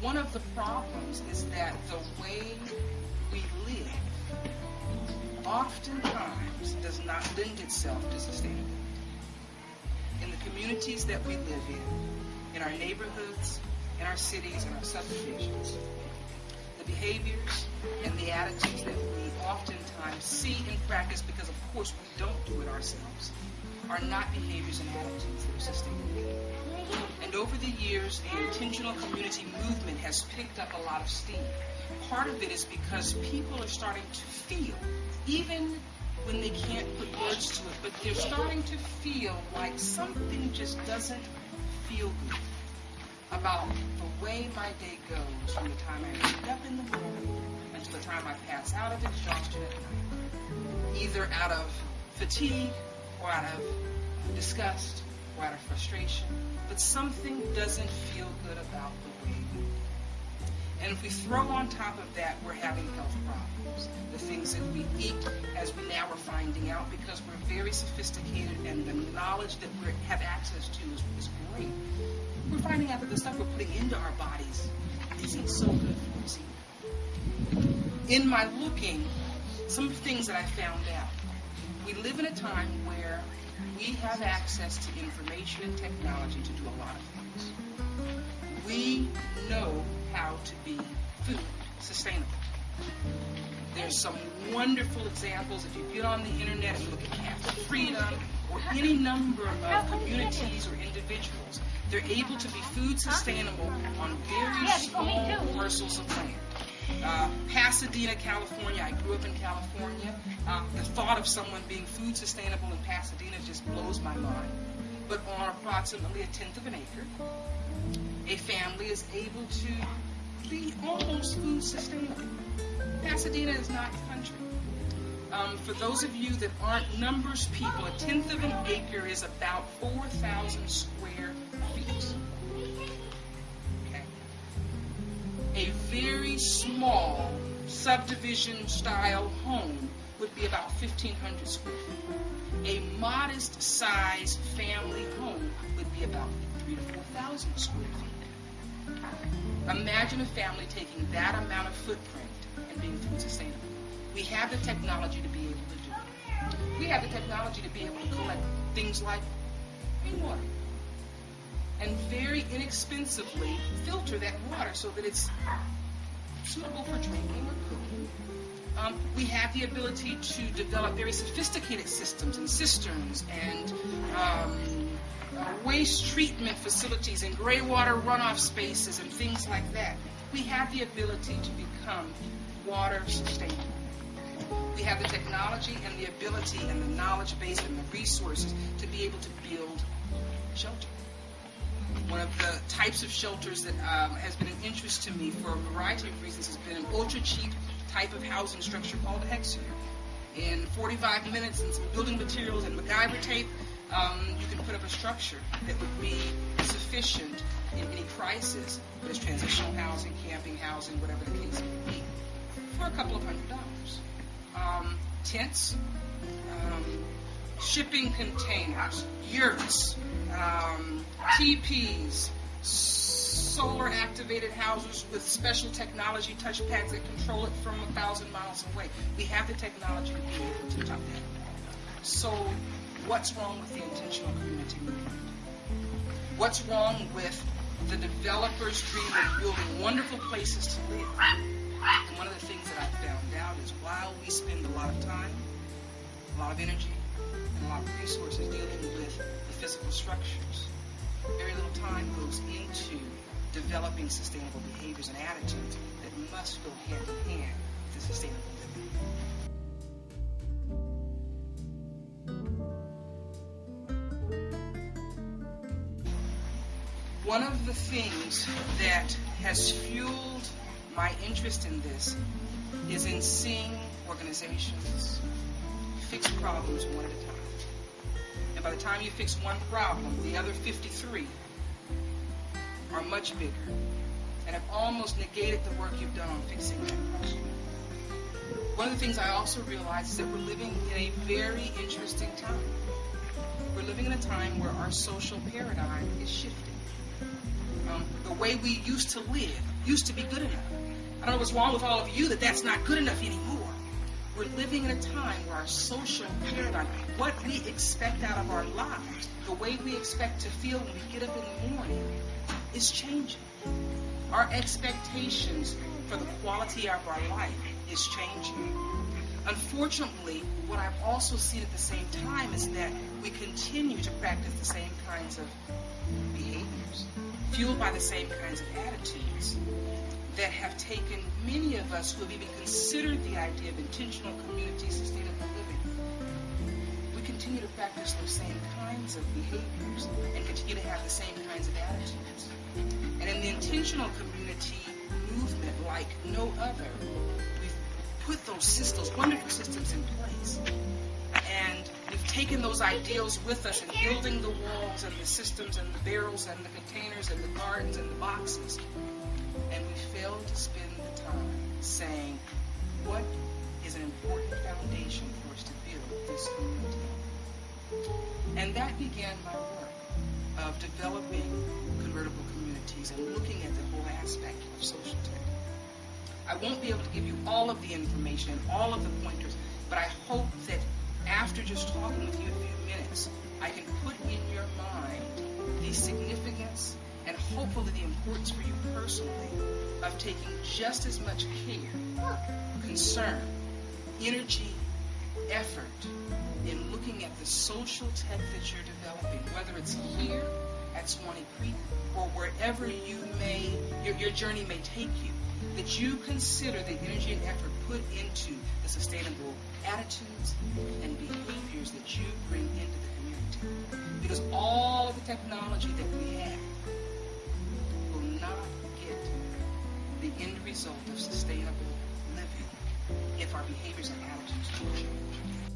one of the problems is that the way we live oftentimes does not lend itself to sustainability. In the communities that we live in our neighborhoods, in our cities, in our subdivisions, the behaviors and the attitudes that we oftentimes see in practice, because of course we don't do it ourselves, are not behaviors and attitudes that are sustainable. And over the years, the intentional community movement has picked up a lot of steam. Part of it is because people are starting to feel, even when they can't put words to it, but they're starting to feel like something just doesn't feel good about the way my day goes from the time I wake up in the morning until the time I pass out of exhaustion at night, either out of fatigue or out of disgust or out of frustration, but something doesn't feel good about the way we live. And if we throw on top of that, we're having health problems. The things that we eat, as we now are finding out, because we're very sophisticated and the knowledge that we have access to is great. We're finding out that the stuff we're putting into our bodies isn't so good for us either. In my looking, some things that I found out. We live in a time where we have access to information and technology to do a lot of things. We know how to be food sustainable. There's some wonderful examples. If you get on the internet and look at Catholic Freedom or any number of communities or individuals, they're able to be food sustainable on very small parcels of land. Pasadena, California, I grew up in California. The thought of someone being food sustainable in Pasadena just blows my mind. But on approximately 1/10 of an acre, a family is able to be almost food sustainable. Pasadena is not country. For those of you that aren't numbers people, 1/10 of an acre is about 4,000 square feet. Okay. A very small subdivision-style home would be about 1,500 square feet. A modest-sized family home would be about 3,000 to 4,000 square feet. Imagine a family taking that amount of footprint and being food sustainable. We have the technology to be able to do it. We have the technology to be able to collect things like rainwater and very inexpensively filter that water so that it's suitable for drinking or cooking. We have the ability to develop very sophisticated systems and cisterns and waste treatment facilities and gray water runoff spaces and things like that. We have the ability to become water sustainable. We have the technology and the ability and the knowledge base and the resources to be able to build shelter. One of the types of shelters that has been an interest to me for a variety of reasons has been an ultra-cheap type of housing structure called a hexagon. In 45 minutes and some building materials and MacGyver tape, you can put up a structure that would be sufficient in any crisis, whether it's transitional housing, camping housing, whatever the case may be, for a couple of $100. Tents, shipping containers, yurts, teepees, solar-activated houses with special technology touchpads that control it from 1,000 miles away. We have the technology to be able to top that. So what's wrong with the intentional community movement? What's wrong with the developers' dream of building wonderful places to live? And one of the things that I found out is while we spend a lot of time, a lot of energy, and a lot of resources dealing with the physical structures, very little time goes into developing sustainable behaviors and attitudes that must go hand in hand with the sustainable living. One of the things that has fueled my interest in this is in seeing organizations fix problems one at a time. And by the time you fix one problem, the other 53 are much bigger and have almost negated the work you've done on fixing that problem. One of the things I also realize is that we're living in a very interesting time. We're living in a time where our social paradigm is shifting. The way we used to live used to be good enough. I don't know what's wrong with all of you that that's not good enough anymore. We're living in a time where our social paradigm, what we expect out of our lives, the way we expect to feel when we get up in the morning, is changing. Our expectations for the quality of our life is changing. Unfortunately, what I've also seen at the same time is that we continue to practice the same kinds of behaviors, fueled by the same kinds of attitudes, that have taken many of us who have even considered the idea of intentional community sustainable living. We continue to practice those same kinds of behaviors and continue to have the same kinds of attitudes. And in the intentional community movement, like no other, we've put those systems, wonderful systems in place. And we've taken those ideals with us in building the walls and the systems and the barrels and the containers and the gardens and the boxes. And we failed to spend the time saying, what is an important foundation for us to build this community? And that began my work of developing convertible communities and looking at the whole aspect of social tech. I won't be able to give you all of the information and all of the pointers, but I hope that after just talking with you a few minutes, I can put in your mind the significance and hopefully the importance for you personally of taking just as much care, concern, energy, effort in looking at the social tech that you're developing, whether it's here at Swanee Creek or wherever your journey may take you, that you consider the energy and effort put into the sustainable attitudes and behaviors that you bring into the community. Because all of the technology that we have will not get the end result of sustainable living if our behaviors and attitudes don't change.